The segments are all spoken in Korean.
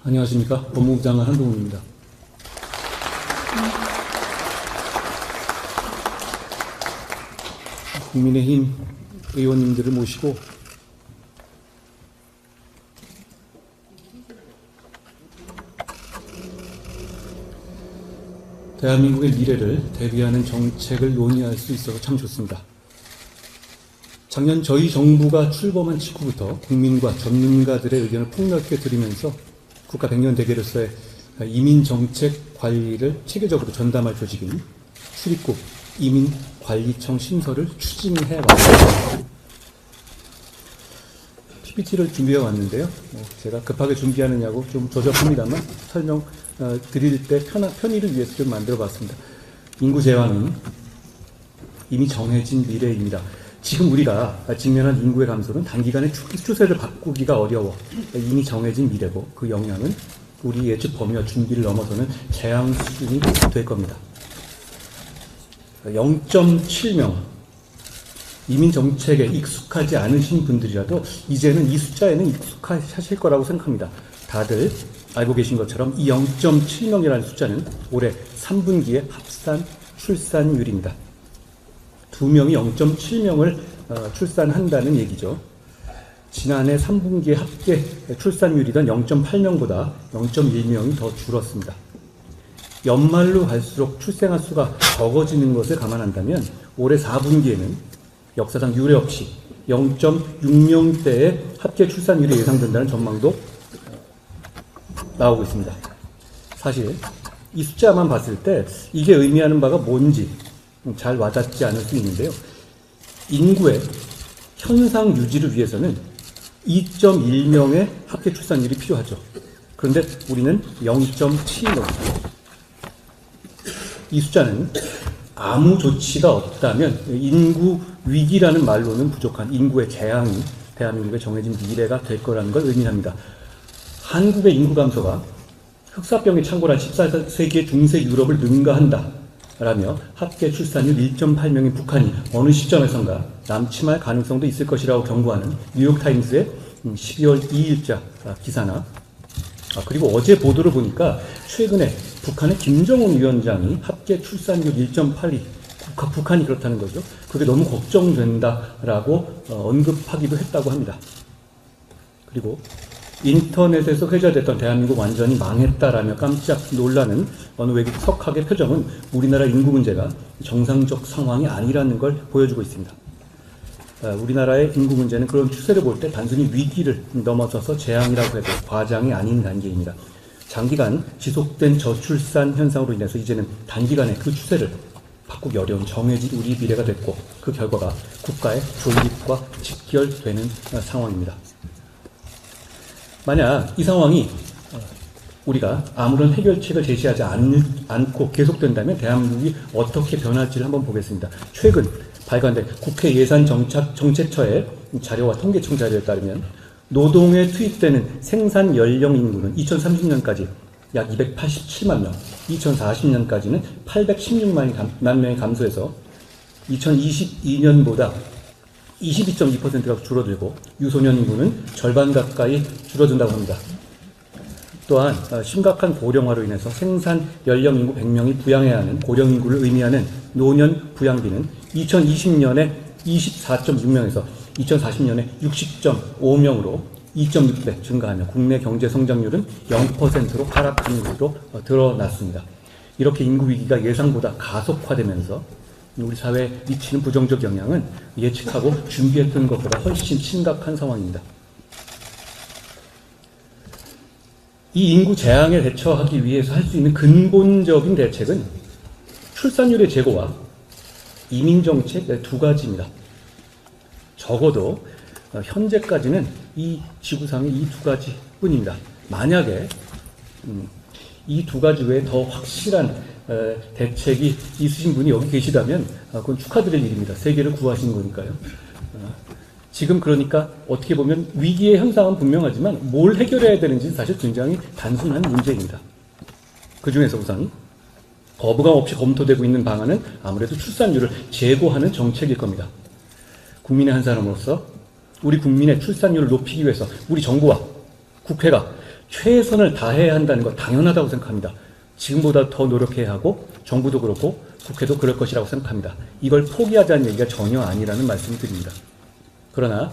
안녕하십니까. 법무부 장관 한동훈입니다. 국민의힘 의원님들을 모시고 대한민국의 미래를 대비하는 정책을 논의할 수 있어서 참 좋습니다. 작년 저희 정부가 출범한 직후부터 국민과 전문가들의 의견을 폭넓게 들으면서 국가 백년 대계로서의 이민정책 관리를 체계적으로 전담할 조직인 출입국 이민관리청 신설을 추진해 왔습니다. PPT를 준비해 왔는데요. 제가 급하게 준비하느냐고 좀 조잡합니다만 설명 드릴 때 편의를 위해서 좀 만들어 봤습니다. 인구 제왕은 이미 정해진 미래입니다. 지금 우리가 직면한 인구의 감소는 단기간에 추세를 바꾸기가 어려워 이미 정해진 미래고, 그 영향은 우리 예측 범위와 준비를 넘어서는 재앙 수준이 될 겁니다. 0.7명 이민 정책에 익숙하지 않으신 분들이라도 이제는 이 숫자에는 익숙하실 거라고 생각합니다. 다들 알고 계신 것처럼 이 0.7명이라는 숫자는 올해 3분기의 합산 출산율입니다. 2명이 0.7명을 출산한다는 얘기죠. 지난해 3분기의 합계 출산율이던 0.8명보다 0.1명이 더 줄었습니다. 연말로 갈수록 출생아 수가 적어지는 것을 감안한다면 올해 4분기에는 역사상 유례 없이 0.6명대의 합계 출산율이 예상된다는 전망도 나오고 있습니다. 사실 이 숫자만 봤을 때 이게 의미하는 바가 뭔지 잘 와닿지 않을 수 있는데요. 인구의 현상 유지를 위해서는 2.1명의 합계 출산율이 필요하죠. 그런데 우리는 0.7명. 이 숫자는 아무 조치가 없다면 인구 위기라는 말로는 부족한 인구의 재앙이 대한민국의 정해진 미래가 될 거라는 걸 의미합니다. 한국의 인구 감소가 흑사병에 창궐한 14세기의 중세 유럽을 능가한다라며 합계 출산율 1.8명인 북한이 어느 시점에선가 남침할 가능성도 있을 것이라고 경고하는 뉴욕타임스의 12월 2일자 기사나, 그리고 어제 보도를 보니까 최근에 북한의 김정은 위원장이 합계 출산율 1.82, 북한이 그렇다는 거죠. 그게 너무 걱정된다라고 언급하기도 했다고 합니다. 그리고 인터넷에서 회자됐던 대한민국 완전히 망했다라며 깜짝 놀라는 어느 외국 석학의 표정은 우리나라 인구 문제가 정상적 상황이 아니라는 걸 보여주고 있습니다. 우리나라의 인구 문제는 그런 추세를 볼 때 단순히 위기를 넘어서서 재앙이라고 해도 과장이 아닌 단계입니다. 장기간 지속된 저출산 현상으로 인해서 이제는 단기간에 그 추세를 바꾸기 어려운 정해진 우리 미래가 됐고, 그 결과가 국가의 존립과 직결되는 상황입니다. 만약 이 상황이 우리가 아무런 해결책을 제시하지 않고 계속된다면 대한민국이 어떻게 변할지를 한번 보겠습니다. 최근 발간된 국회 예산정책처의 자료와 통계청 자료에 따르면 노동에 투입되는 생산 연령 인구는 2030년까지 약 287만 명, 2040년까지는 816만 명이 감소해서 2022년보다 22.2%가 줄어들고 유소년 인구는 절반 가까이 줄어든다고 합니다. 또한 심각한 고령화로 인해서 생산 연령 인구 100명이 부양해야 하는 고령 인구를 의미하는 노년 부양비는 2020년에 24.6명에서 2040년에 60.5명으로 2.6배 증가하며 국내 경제 성장률은 0%로 하락하는 것으로 드러났습니다. 이렇게 인구 위기가 예상보다 가속화되면서 우리 사회에 미치는 부정적 영향은 예측하고 준비했던 것보다 훨씬 심각한 상황입니다. 이 인구 재앙에 대처하기 위해서 할 수 있는 근본적인 대책은 출산율의 제고와 이민정책 두 가지입니다. 적어도 현재까지는 이 지구상의 이 두 가지뿐입니다. 만약에 이 두 가지 외에 더 확실한 대책이 있으신 분이 여기 계시다면 그건 축하드릴 일입니다. 세계를 구하신 거니까요. 지금 그러니까 어떻게 보면 위기의 현상은 분명하지만 뭘 해결해야 되는지 사실 굉장히 단순한 문제입니다. 그 중에서 우선 거부감 없이 검토되고 있는 방안은 아무래도 출산율을 제고하는 정책일 겁니다. 국민의 한 사람으로서 우리 국민의 출산율을 높이기 위해서 우리 정부와 국회가 최선을 다해야 한다는 것 당연하다고 생각합니다. 지금보다 더 노력해야 하고 정부도 그렇고 국회도 그럴 것이라고 생각합니다. 이걸 포기하자는 얘기가 전혀 아니라는 말씀을 드립니다. 그러나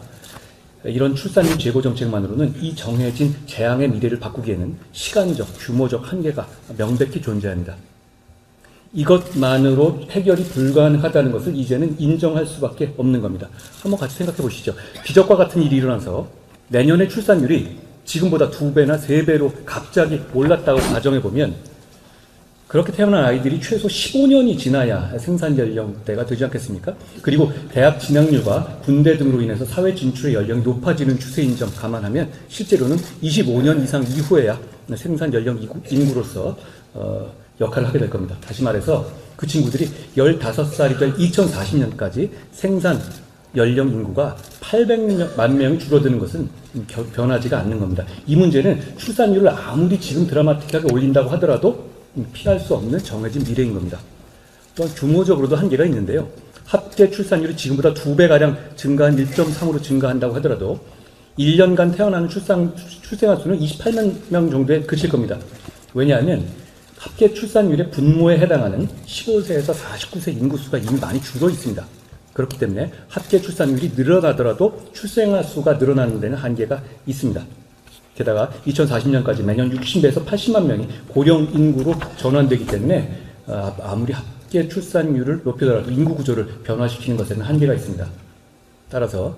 이런 출산율 제고 정책만으로는 이 정해진 재앙의 미래를 바꾸기에는 시간적, 규모적 한계가 명백히 존재합니다. 이것만으로 해결이 불가능하다는 것을 이제는 인정할 수밖에 없는 겁니다. 한번 같이 생각해 보시죠. 기적과 같은 일이 일어나서 내년에 출산율이 지금보다 2배나 3배로 갑자기 올랐다고 가정해 보면 그렇게 태어난 아이들이 최소 15년이 지나야 생산 연령대가 되지 않겠습니까? 그리고 대학 진학률과 군대 등으로 인해서 사회 진출의 연령이 높아지는 추세인 점 감안하면 실제로는 25년 이상 이후에야 생산 연령 인구로서 역할을 하게 될 겁니다. 다시 말해서 그 친구들이 15살이 될 2040년까지 생산 연령 인구가 800만 명이 줄어드는 것은 변하지가 않는 겁니다. 이 문제는 출산율을 아무리 지금 드라마틱하게 올린다고 하더라도 피할 수 없는 정해진 미래인 겁니다. 또한 규모적으로도 한계가 있는데요. 합계 출산율이 지금보다 2배가량 증가한 1.3으로 증가한다고 하더라도 1년간 태어나는 출생아 수는 28만 명 정도에 그칠 겁니다. 왜냐하면 합계 출산율의 분모에 해당하는 15세에서 49세 인구수가 이미 많이 줄어 있습니다. 그렇기 때문에 합계 출산율이 늘어나더라도 출생아 수가 늘어나는 데는 한계가 있습니다. 게다가 2040년까지 매년 60에서 80만 명이 고령 인구로 전환되기 때문에 아무리 합계 출산율을 높이더라도 인구 구조를 변화시키는 것에는 한계가 있습니다. 따라서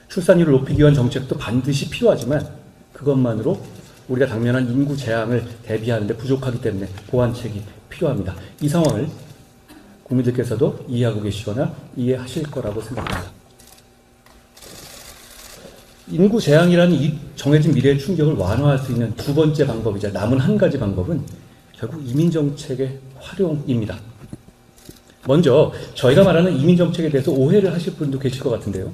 출산율을 높이기 위한 정책도 반드시 필요하지만 그것만으로 우리가 당면한 인구 재앙을 대비하는 데 부족하기 때문에 보완책이 필요합니다. 이 상황을 국민들께서도 이해하고 계시거나 이해하실 거라고 생각합니다. 인구 재앙이라는 이 정해진 미래의 충격을 완화할 수 있는 두 번째 방법이자 남은 한 가지 방법은 결국 이민정책의 활용입니다. 먼저 저희가 말하는 이민정책에 대해서 오해를 하실 분도 계실 것 같은데요.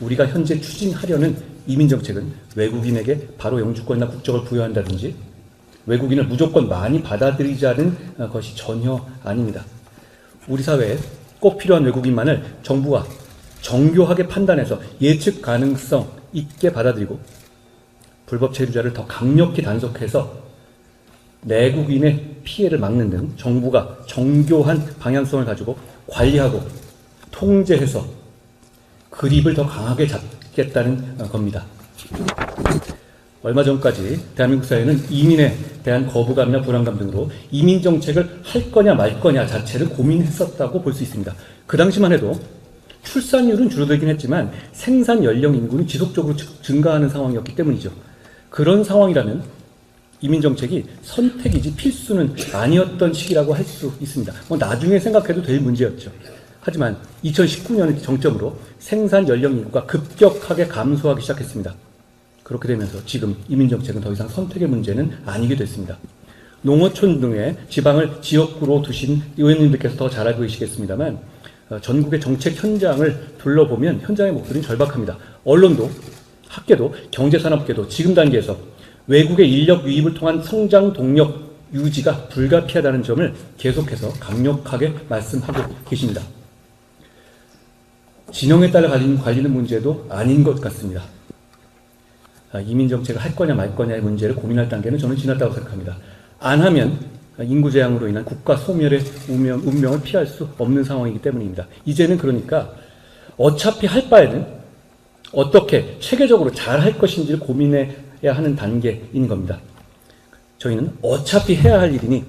우리가 현재 추진하려는 이민정책은 외국인에게 바로 영주권이나 국적을 부여한다든지 외국인을 무조건 많이 받아들이자는 것이 전혀 아닙니다. 우리 사회에 꼭 필요한 외국인만을 정부가 정교하게 판단해서 예측 가능성 있게 받아들이고 불법 체류자를 더 강력히 단속해서 내국인의 피해를 막는 등 정부가 정교한 방향성을 가지고 관리하고 통제해서 그립을 더 강하게 잡겠다는 겁니다. 얼마 전까지 대한민국 사회는 이민에 대한 거부감이나 불안감 등으로 이민 정책을 할 거냐 말 거냐 자체를 고민했었다고 볼 수 있습니다. 그 당시만 해도 출산율은 줄어들긴 했지만 생산 연령 인구는 지속적으로 증가하는 상황이었기 때문이죠. 그런 상황이라면 이민정책이 선택이지 필수는 아니었던 시기라고 할 수 있습니다. 나중에 생각해도 될 문제였죠. 하지만 2019년을 정점으로 생산 연령 인구가 급격하게 감소하기 시작했습니다. 그렇게 되면서 지금 이민정책은 더 이상 선택의 문제는 아니게 됐습니다. 농어촌 등의 지방을 지역구로 두신 의원님들께서 더 잘 알고 계시겠습니다만 전국의 정책 현장을 둘러보면 현장의 목소리는 절박합니다. 언론도, 학계도, 경제산업계도 지금 단계에서 외국의 인력 유입을 통한 성장 동력 유지가 불가피하다는 점을 계속해서 강력하게 말씀하고 계십니다. 진영에 따라 갈리는 문제도 아닌 것 같습니다. 이민정책을 할 거냐 말 거냐의 문제를 고민할 단계는 저는 지났다고 생각합니다. 안 하면 인구 재앙으로 인한 국가 소멸의 운명을 피할 수 없는 상황이기 때문입니다. 이제는 그러니까 어차피 할 바에는 어떻게 체계적으로 잘 할 것인지를 고민해야 하는 단계인 겁니다. 저희는 어차피 해야 할 일이니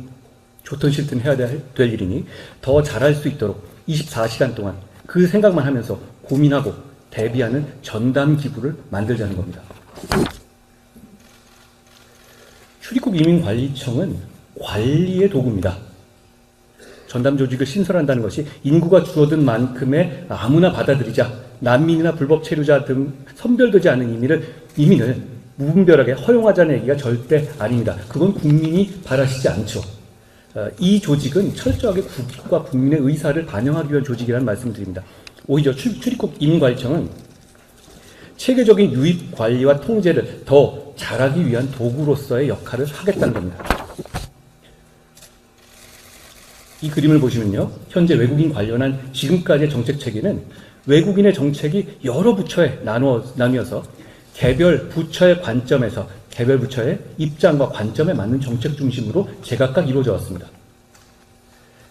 좋든 싫든 해야 될 일이니 더 잘할 수 있도록 24시간 동안 그 생각만 하면서 고민하고 대비하는 전담 기구를 만들자는 겁니다. 출입국 이민관리청은 관리의 도구입니다. 전담 조직을 신설한다는 것이 인구가 줄어든 만큼의 아무나 받아들이자 난민이나 불법 체류자 등 선별되지 않은 이민을 무분별하게 허용하자는 얘기가 절대 아닙니다. 그건 국민이 바라시지 않죠. 이 조직은 철저하게 국익과 국민의 의사를 반영하기 위한 조직이라는 말씀드립니다. 오히려 출입국 이민관리청은 체계적인 유입 관리와 통제를 더 잘하기 위한 도구로서의 역할을 하겠다는 겁니다. 이 그림을 보시면요. 현재 외국인 관련한 지금까지의 정책 체계는 외국인의 정책이 여러 부처에 나뉘어서 개별 부처의 관점에서 개별 부처의 입장과 관점에 맞는 정책 중심으로 제각각 이루어져 왔습니다.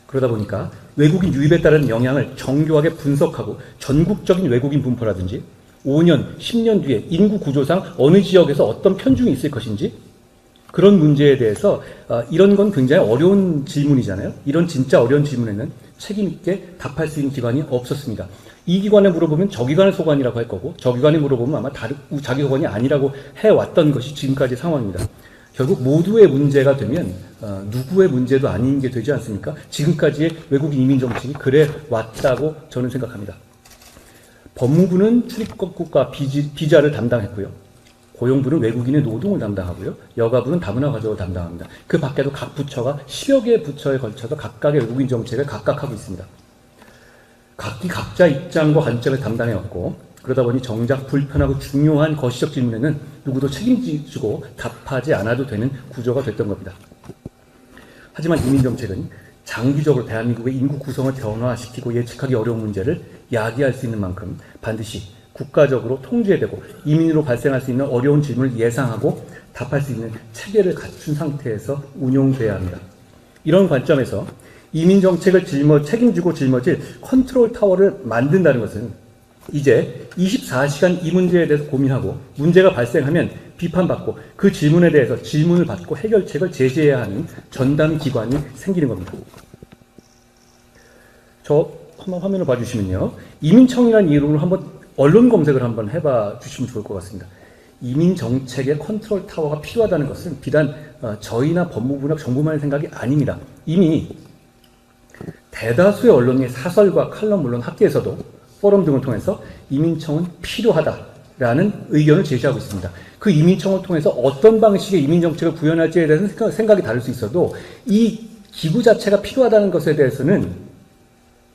그러다 보니까 외국인 유입에 따른 영향을 정교하게 분석하고 전국적인 외국인 분포라든지 5년, 10년 뒤에 인구 구조상 어느 지역에서 어떤 편중이 있을 것인지 그런 문제에 대해서 이런 건 굉장히 어려운 질문이잖아요. 이런 진짜 어려운 질문에는 책임 있게 답할 수 있는 기관이 없었습니다. 이 기관에 물어보면 저 기관의 소관이라고 할 거고 저 기관에 물어보면 아마 자기 소관이 아니라고 해왔던 것이 지금까지 상황입니다. 결국 모두의 문제가 되면 누구의 문제도 아닌 게 되지 않습니까? 지금까지의 외국인 이민 정책이 그래 왔다고 저는 생각합니다. 법무부는 출입국과 비자를 담당했고요. 고용부는 외국인의 노동을 담당하고요. 여가부는 다문화 가족을 담당합니다. 그 밖에도 각 부처가 10여 개의 부처에 걸쳐서 각각의 외국인 정책을 각각 하고 있습니다. 각기 각자 입장과 관점을 담당해왔고 그러다 보니 정작 불편하고 중요한 거시적 질문에는 누구도 책임지고 답하지 않아도 되는 구조가 됐던 겁니다. 하지만 이민정책은 장기적으로 대한민국의 인구 구성을 변화시키고 예측하기 어려운 문제를 야기할 수 있는 만큼 반드시 국가적으로 통제되고 이민으로 발생할 수 있는 어려운 질문을 예상하고 답할 수 있는 체계를 갖춘 상태에서 운용돼야 합니다. 이런 관점에서 이민정책을 책임지고 짊어질 컨트롤 타워를 만든다는 것은 이제 24시간 이 문제에 대해서 고민하고 문제가 발생하면 비판받고 그 질문에 대해서 질문을 받고 해결책을 제시해야 하는 전담 기관이 생기는 겁니다. 저 한번 화면을 봐주시면요. 이민청이라는 이름으로 한번 언론 검색을 한번 해봐 주시면 좋을 것 같습니다. 이민정책의 컨트롤 타워가 필요하다는 것은 비단 저희나 법무부나 정부만의 생각이 아닙니다. 이미 대다수의 언론의 사설과 칼럼 물론 학계에서도 포럼 등을 통해서 이민청은 필요하다라는 의견을 제시하고 있습니다. 그 이민청을 통해서 어떤 방식의 이민정책을 구현할지에 대해서 생각이 다를 수 있어도 이 기구 자체가 필요하다는 것에 대해서는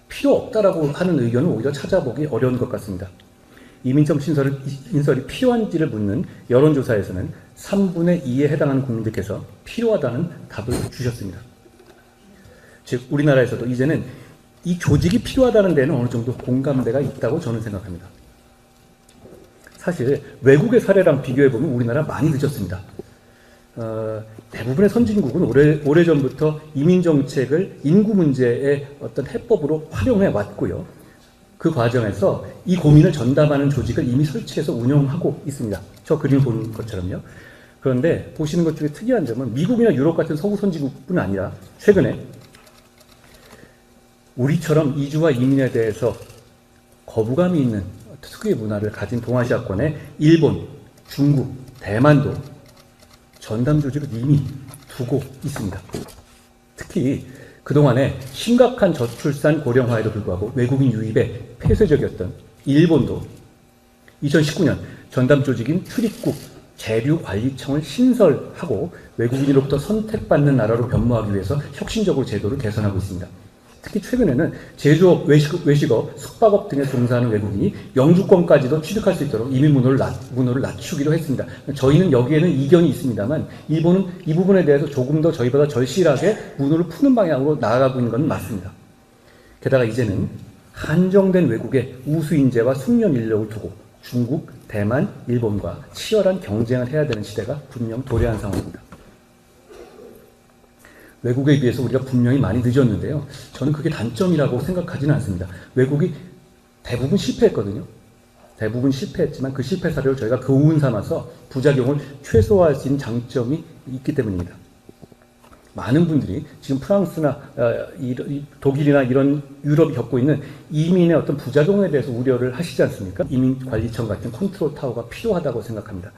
필요 없다라고 하는 의견을 오히려 찾아보기 어려운 것 같습니다. 이민청 인설이 필요한지를 묻는 여론조사에서는 3분의 2에 해당하는 국민들께서 필요하다는 답을 주셨습니다. 즉 우리나라에서도 이제는 이 조직이 필요하다는 데는 어느 정도 공감대가 있다고 저는 생각합니다. 사실 외국의 사례랑 비교해보면 우리나라 많이 늦었습니다. 대부분의 선진국은 오래전부터 이민정책을 인구 문제의 어떤 해법으로 활용해 왔고요. 그 과정에서 이 고민을 전담하는 조직을 이미 설치해서 운영하고 있습니다. 저 그림 보는 것처럼요. 그런데 보시는 것 중에 특이한 점은 미국이나 유럽 같은 서구 선진국뿐 아니라 최근에 우리처럼 이주와 이민에 대해서 거부감이 있는 특유의 문화를 가진 동아시아권의 일본, 중국, 대만도 전담 조직을 이미 두고 있습니다. 특히 그동안에 심각한 저출산 고령화에도 불구하고 외국인 유입에 폐쇄적이었던 일본도 2019년 전담 조직인 출입국 재류관리청을 신설하고 외국인으로부터 선택받는 나라로 변모하기 위해서 혁신적으로 제도를 개선하고 있습니다. 특히 최근에는 제조업, 외식업, 숙박업 등에 종사하는 외국인이 영주권까지도 취득할 수 있도록 이민 문호를 낮추기로 했습니다. 저희는 여기에는 이견이 있습니다만 일본은 이 부분에 대해서 조금 더 저희보다 절실하게 문호를 푸는 방향으로 나아가고 있는 건 맞습니다. 게다가 이제는 한정된 외국의 우수 인재와 숙련 인력을 두고 중국, 대만, 일본과 치열한 경쟁을 해야 되는 시대가 분명 도래한 상황입니다. 외국에 비해서 우리가 분명히 많이 늦었는데요. 저는 그게 단점이라고 생각하지는 않습니다. 외국이 대부분 실패했거든요. 대부분 실패했지만 그 실패 사례를 저희가 교훈 삼아서 부작용을 최소화할 수 있는 장점이 있기 때문입니다. 많은 분들이 지금 프랑스나 독일이나 이런 유럽이 겪고 있는 이민의 어떤 부작용에 대해서 우려를 하시지 않습니까? 이민관리청 같은 컨트롤 타워가 필요하다고 생각합니다.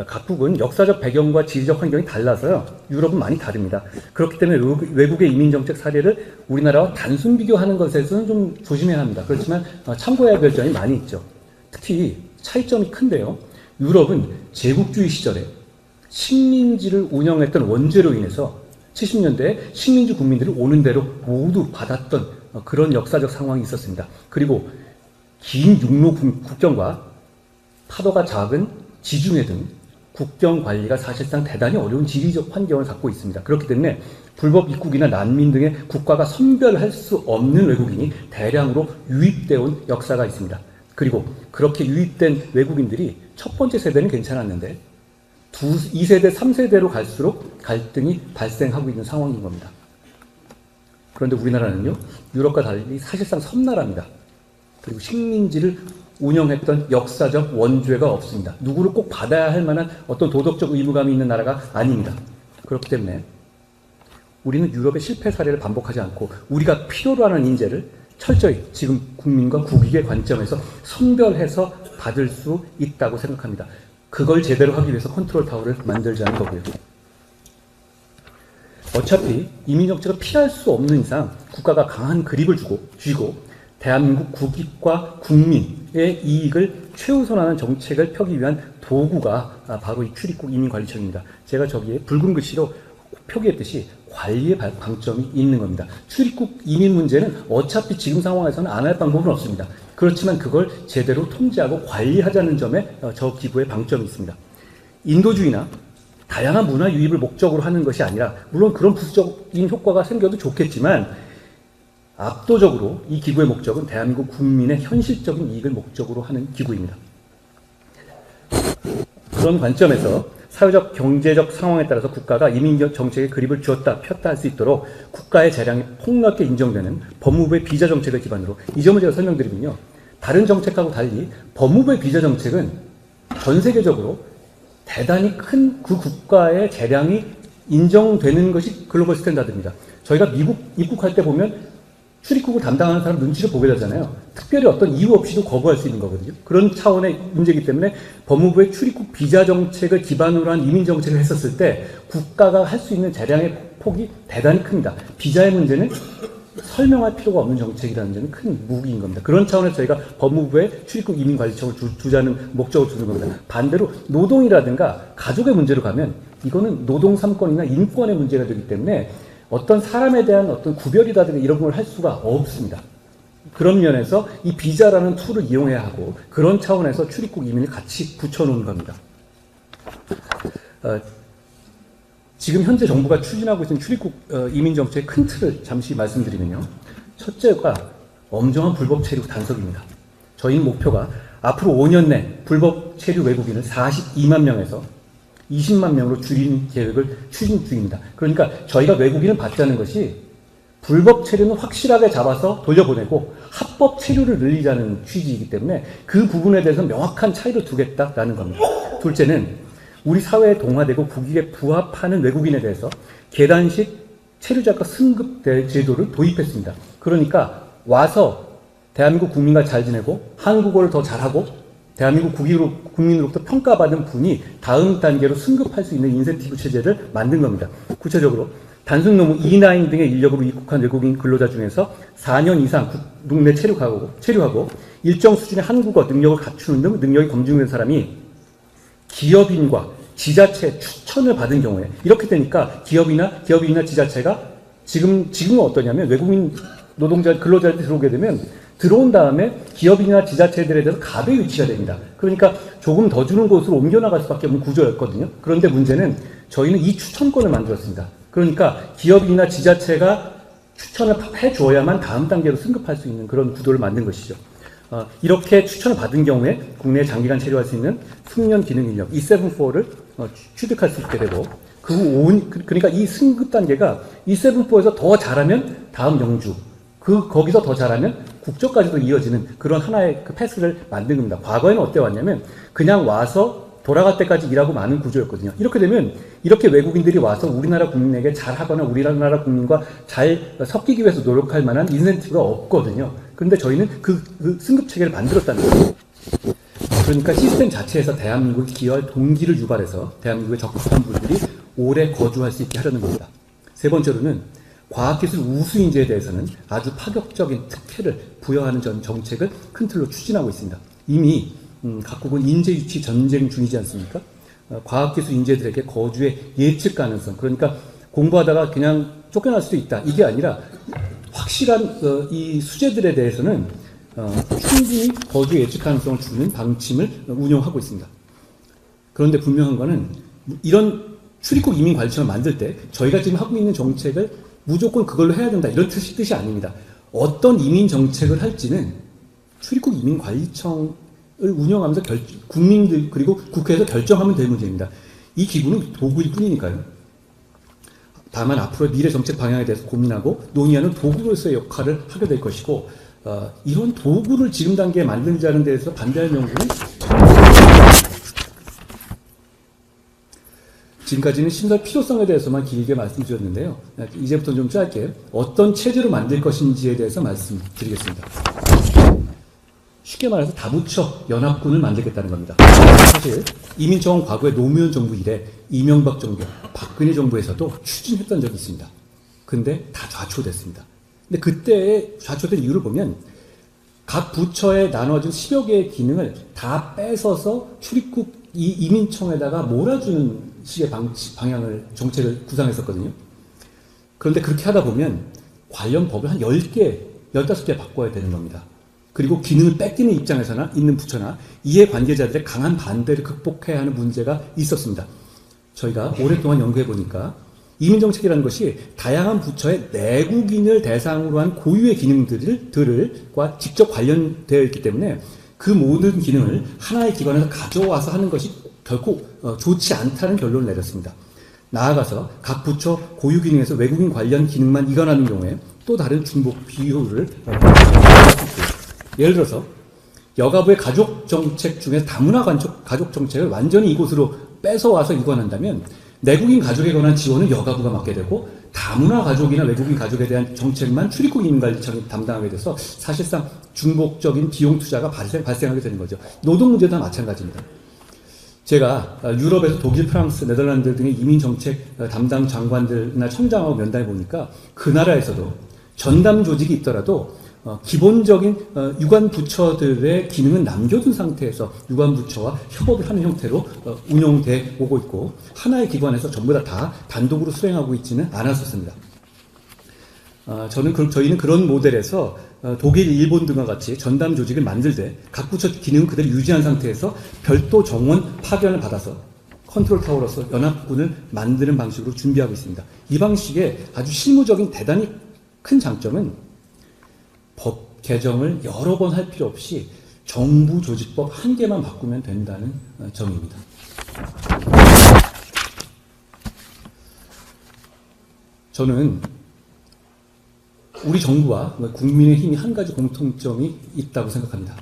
각국은 역사적 배경과 지리적 환경이 달라서요. 유럽은 많이 다릅니다. 그렇기 때문에 외국의 이민정책 사례를 우리나라와 단순 비교하는 것에서는 좀 조심해야 합니다. 그렇지만 참고해야 할 점이 많이 있죠. 특히 차이점이 큰데요. 유럽은 제국주의 시절에 식민지를 운영했던 원죄로 인해서 70년대에 식민지 국민들이 오는 대로 모두 받았던 그런 역사적 상황이 있었습니다. 그리고 긴 육로 국경과 파도가 작은 지중해 등 국경 관리가 사실상 대단히 어려운 지리적 환경을 갖고 있습니다. 그렇기 때문에 불법 입국이나 난민 등의 국가가 선별할 수 없는 외국인이 대량으로 유입되어 온 역사가 있습니다. 그리고 그렇게 유입된 외국인들이 첫 번째 세대는 괜찮았는데 2세대, 3세대로 갈수록 갈등이 발생하고 있는 상황인 겁니다. 그런데 우리나라는요, 유럽과 달리 사실상 섬나라입니다. 그리고 식민지를 운영했던 역사적 원죄가 없습니다. 누구를 꼭 받아야 할 만한 어떤 도덕적 의무감이 있는 나라가 아닙니다. 그렇기 때문에 우리는 유럽의 실패 사례를 반복하지 않고 우리가 필요로 하는 인재를 철저히 지금 국민과 국익의 관점에서 선별해서 받을 수 있다고 생각합니다. 그걸 제대로 하기 위해서 컨트롤 타워를 만들자는 거고요. 어차피 이민정책을 피할 수 없는 이상 국가가 강한 그립을 쥐고 대한민국 국익과 국민의 이익을 최우선하는 정책을 펴기 위한 도구가 바로 이 출입국 이민관리청입니다. 제가 저기에 붉은 글씨로 표기했듯이 관리의 방점이 있는 겁니다. 출입국 이민 문제는 어차피 지금 상황에서는 안 할 방법은 없습니다. 그렇지만 그걸 제대로 통제하고 관리하자는 점에 저 기구의 방점이 있습니다. 인도주의나 다양한 문화 유입을 목적으로 하는 것이 아니라, 물론 그런 부수적인 효과가 생겨도 좋겠지만 압도적으로 이 기구의 목적은 대한민국 국민의 현실적인 이익을 목적으로 하는 기구입니다. 그런 관점에서 사회적 경제적 상황에 따라서 국가가 이민 정책에 그립을 쥐었다 폈다 할 수 있도록 국가의 재량이 폭넓게 인정되는 법무부의 비자 정책을 기반으로, 이 점을 제가 설명드리면요, 다른 정책하고 달리 법무부의 비자 정책은 전 세계적으로 대단히 큰 그 국가의 재량이 인정되는 것이 글로벌 스탠다드입니다. 저희가 미국 입국할 때 보면 출입국을 담당하는 사람 눈치를 보게 되잖아요. 특별히 어떤 이유 없이도 거부할 수 있는 거거든요. 그런 차원의 문제이기 때문에 법무부의 출입국 비자 정책을 기반으로 한 이민 정책을 했었을 때 국가가 할 수 있는 재량의 폭이 대단히 큽니다. 비자의 문제는 설명할 필요가 없는 정책이라는 점이 큰 무기인 겁니다. 그런 차원에서 저희가 법무부의 출입국 이민관리청을 두자는 목적을 두는 겁니다. 반대로 노동이라든가 가족의 문제로 가면 이거는 노동 3권이나 인권의 문제가 되기 때문에 어떤 사람에 대한 어떤 구별이라든가 이런 걸 할 수가 없습니다. 그런 면에서 이 비자라는 툴을 이용해야 하고, 그런 차원에서 출입국 이민을 같이 붙여놓은 겁니다. 지금 현재 정부가 추진하고 있는 출입국 이민 정책의 큰 틀을 잠시 말씀드리면요. 첫째가 엄정한 불법 체류 단속입니다. 저희는 목표가 앞으로 5년 내 불법 체류 외국인을 42만 명에서 20만 명으로 줄이는 계획을 추진 중입니다. 그러니까 저희가 외국인을 받자는 것이 불법 체류는 확실하게 잡아서 돌려보내고 합법 체류를 늘리자는 취지이기 때문에 그 부분에 대해서 명확한 차이를 두겠다라는 겁니다. 둘째는 우리 사회에 동화되고 국익에 부합하는 외국인에 대해서 계단식 체류자가 승급 제도를 도입했습니다. 그러니까 와서 대한민국 국민과 잘 지내고 한국어를 더 잘하고 대한민국 국민으로부터 평가받은 분이 다음 단계로 승급할 수 있는 인센티브 체제를 만든 겁니다. 구체적으로 단순 노무 E9 등의 인력으로 입국한 외국인 근로자 중에서 4년 이상 국내 체류하고 일정 수준의 한국어 능력을 갖추는 등 능력이 검증된 사람이 기업인과 지자체 추천을 받은 경우에, 이렇게 되니까 기업이나 지자체가 지금은 어떠냐면 외국인 노동자 근로자한테 들어오게 되면 들어온 다음에 기업이나 지자체들에 대해서 갑의 위치가 됩니다. 그러니까 조금 더 주는 곳으로 옮겨나갈 수밖에 없는 구조였거든요. 그런데 문제는 저희는 이 추천권을 만들었습니다. 그러니까 기업이나 지자체가 추천을 해줘야만 다음 단계로 승급할 수 있는 그런 구도를 만든 것이죠. 이렇게 추천을 받은 경우에 국내에 장기간 체류할 수 있는 숙련 기능 인력 E74를 취득할 수 있게 되고, 그러니까 이 승급 단계가 E74에서 더 잘하면 다음 영주, 거기서 더 잘하면 국적까지도 이어지는 그런 하나의 그 패스를 만든 겁니다. 과거에는 어때 왔냐면 그냥 와서 돌아갈 때까지 일하고 마는 구조였거든요. 이렇게 되면 이렇게 외국인들이 와서 우리나라 국민에게 잘하거나 우리나라 국민과 잘 섞이기 위해서 노력할 만한 인센티브가 없거든요. 그런데 저희는 그 승급 체계를 만들었다는 거예요. 그러니까 시스템 자체에서 대한민국이 기여할 동기를 유발해서 대한민국에 적합한 분들이 오래 거주할 수 있게 하려는 겁니다. 세 번째로는 과학기술 우수 인재에 대해서는 아주 파격적인 특혜를 부여하는 정책을 큰 틀로 추진하고 있습니다. 이미 각국은 인재 유치 전쟁 중이지 않습니까? 과학기술 인재들에게 거주의 예측 가능성, 그러니까 공부하다가 그냥 쫓겨날 수도 있다, 이게 아니라 확실한 이 수재들에 대해서는 충분히 거주 예측 가능성을 주는 방침을 운영하고 있습니다. 그런데 분명한 거는 이런 출입국 이민관리청을 만들 때 저희가 지금 하고 있는 정책을 무조건 그걸로 해야 된다, 이런 뜻이 아닙니다. 어떤 이민 정책을 할지는 출입국 이민관리청이 운영하면서 국민들 그리고 국회에서 결정하면 될 문제입니다. 이 기구는 도구일 뿐이니까요. 다만 앞으로 미래 정책 방향에 대해서 고민하고 논의하는 도구로서의 역할을 하게 될 것이고, 이런 도구를 지금 단계에 만들자는 데에서 반대하는 연구는 지금까지는 신설 필요성에 대해서만 길게 말씀드렸는데요. 이제부터 좀 짧게 어떤 체제로 만들 것인지에 대해서 말씀드리겠습니다. 쉽게 말해서 다부처 연합군을 만들겠다는 겁니다. 사실 이민정은 과거에 노무현 정부 이래 이명박 정부, 박근혜 정부에서도 추진했던 적이 있습니다. 근데 다 좌초됐습니다. 근데 그때 좌초된 이유를 보면 각 부처에 나눠진 10여 개의 기능을 다 뺏어서 출입국 이민청에다가 몰아주는 식의 방향을, 정책을 구상했었거든요. 그런데 그렇게 하다 보면 관련 법을 한 10개, 15개 바꿔야 되는 겁니다. 그리고 기능을 뺏기는 입장에서나 있는 부처나 이해 관계자들의 강한 반대를 극복해야 하는 문제가 있었습니다. 저희가 오랫동안 연구해 보니까 이민정책이라는 것이 다양한 부처의 내국인을 대상으로 한 고유의 기능들과 직접 관련되어 있기 때문에 그 모든 기능을 하나의 기관에서 가져와서 하는 것이 결코 좋지 않다는 결론을 내렸습니다. 나아가서 각 부처 고유 기능에서 외국인 관련 기능만 이관하는 경우에 또 다른 중복 비율을 예를 들어서 여가부의 가족정책 중에서 다문화 가족정책을 완전히 이곳으로 뺏어와서 이관한다면 내국인 가족에 관한 지원은 여가부가 맡게 되고 다문화 가족이나 외국인 가족에 대한 정책만 출입국 이민관리청이 담당하게 돼서 사실상 중복적인 비용 투자가 발생하게 되는 거죠. 노동 문제도 다 마찬가지입니다. 제가 유럽에서 독일, 프랑스, 네덜란드 등의 이민정책 담당 장관들이나 청장하고 면담해 보니까 그 나라에서도 전담 조직이 있더라도 기본적인 유관 부처들의 기능은 남겨둔 상태에서 유관 부처와 협업을 하는 형태로 운영돼 오고 있고 하나의 기관에서 전부 다 단독으로 수행하고 있지는 않았었습니다. 저희는 그런 모델에서 독일, 일본 등과 같이 전담 조직을 만들되 각 부처 기능은 그대로 유지한 상태에서 별도 정원 파견을 받아서 컨트롤 타워로서 연합군을 만드는 방식으로 준비하고 있습니다. 이 방식의 아주 실무적인 대단히 큰 장점은 법 개정을 여러 번 할 필요 없이 정부 조직법 한 개만 바꾸면 된다는 점입니다. 저는 우리 정부와 국민의힘이 한 가지 공통점이 있다고 생각합니다.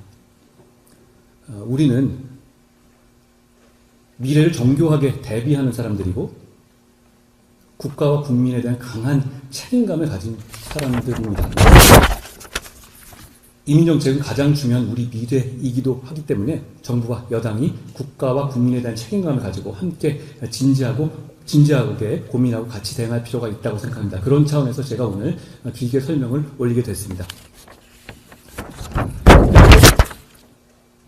우리는 미래를 정교하게 대비하는 사람들이고 국가와 국민에 대한 강한 책임감을 가진 사람들입니다. 이민정책은 가장 중요한 우리 미래이기도 하기 때문에 정부와 여당이 국가와 국민에 대한 책임감을 가지고 함께 진지하게 고민하고 같이 대응할 필요가 있다고 생각합니다. 그런 차원에서 제가 오늘 길게 설명을 올리게 됐습니다.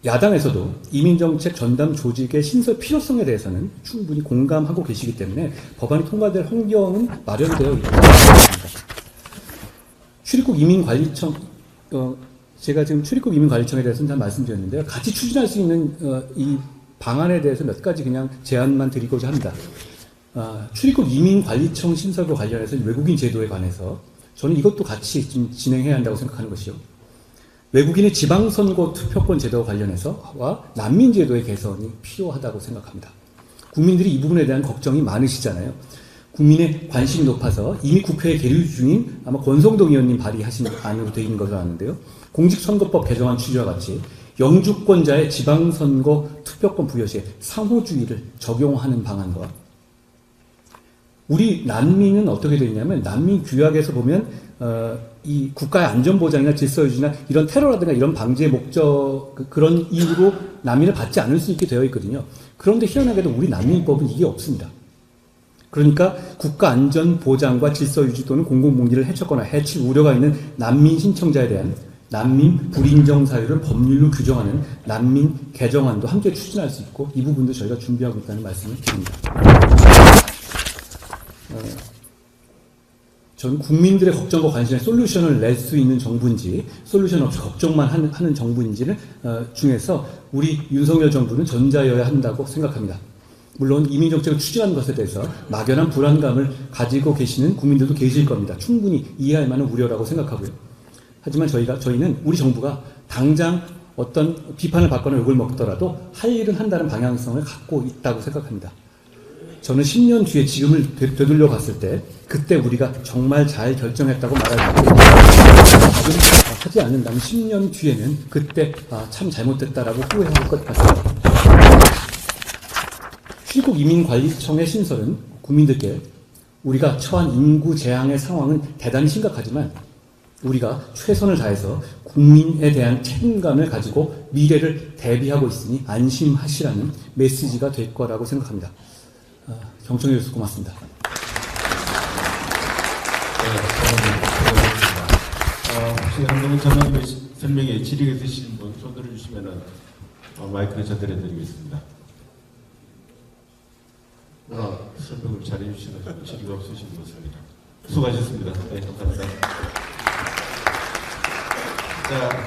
야당에서도 이민정책 전담 조직의 신설 필요성에 대해서는 충분히 공감하고 계시기 때문에 법안이 통과될 환경은 마련되어 있다고 생각합니다. 출입국 이민관리청, 제가 지금 출입국 이민관리청에 대해서는 잘 말씀드렸는데요. 같이 추진할 수 있는 이 방안에 대해서 몇 가지 그냥 제안만 드리고자 합니다. 출입국 이민관리청 신설과 관련해서 외국인 제도에 관해서 저는 이것도 같이 좀 진행해야 한다고 생각하는 것이요. 외국인의 지방선거 투표권 제도와 관련해서와 난민 제도의 개선이 필요하다고 생각합니다. 국민들이 이 부분에 대한 걱정이 많으시잖아요. 국민의 관심이 높아서 이미 국회에 계류 중인 아마 권성동 의원님 발의하신 안으로 되어 있는 것으로 아는데요. 공직선거법 개정안 취지와 같이 영주권자의 지방선거 투표권 부여 시에 상호주의를 적용하는 방안과 우리 난민은 어떻게 되어 있냐면 난민 규약에서 보면 이 국가의 안전보장이나 질서유지나 이런 테러라든가 이런 방지의 목적 그런 이유로 난민을 받지 않을 수 있게 되어 있거든요. 그런데 희한하게도 우리 난민법은 이게 없습니다. 그러니까 국가 안전 보장과 질서 유지 또는 공공복리를 해쳤거나 해칠 우려가 있는 난민 신청자에 대한 난민 불인정 사유를 법률로 규정하는 난민 개정안도 함께 추진할 수 있고 이 부분도 저희가 준비하고 있다는 말씀을 드립니다. 저는 국민들의 걱정과 관심에 솔루션을 낼 수 있는 정부인지 솔루션 없이 걱정만 하는 정부인지는 중에서 우리 윤석열 정부는 전자여야 한다고 생각합니다. 물론 이민정책을 추진하는 것에 대해서 막연한 불안감을 가지고 계시는 국민들도 계실 겁니다. 충분히 이해할 만한 우려라고 생각하고요. 하지만 저희는 우리 정부가 당장 어떤 비판을 받거나 욕을 먹더라도 할 일은 한다는 방향성을 갖고 있다고 생각합니다. 저는 10년 뒤에 지금을 되돌려 봤을 때 그때 우리가 정말 잘 결정했다고 말할 수 있고 지금 하지 않는다면 10년 뒤에는 그때 참 잘못됐다라고 후회할 것 같습니다. 출국이민관리청의 신설은 국민들께 우리가 처한 인구 재앙의 상황은 대단히 심각하지만 우리가 최선을 다해서 국민에 대한 책임감을 가지고 미래를 대비하고 있으니 안심하시라는 메시지가 될 거라고 생각합니다. 경청해 주셔서 고맙습니다. 혹시 한동훈 전원 설명에 질의가 있으신 분 손 들어주시면 마이크를 전달해드리겠습니다. 설명을 잘해주시는 질의가 없으신 것 같습니다. 수고하셨습니다. 네, 감사합니다. 자.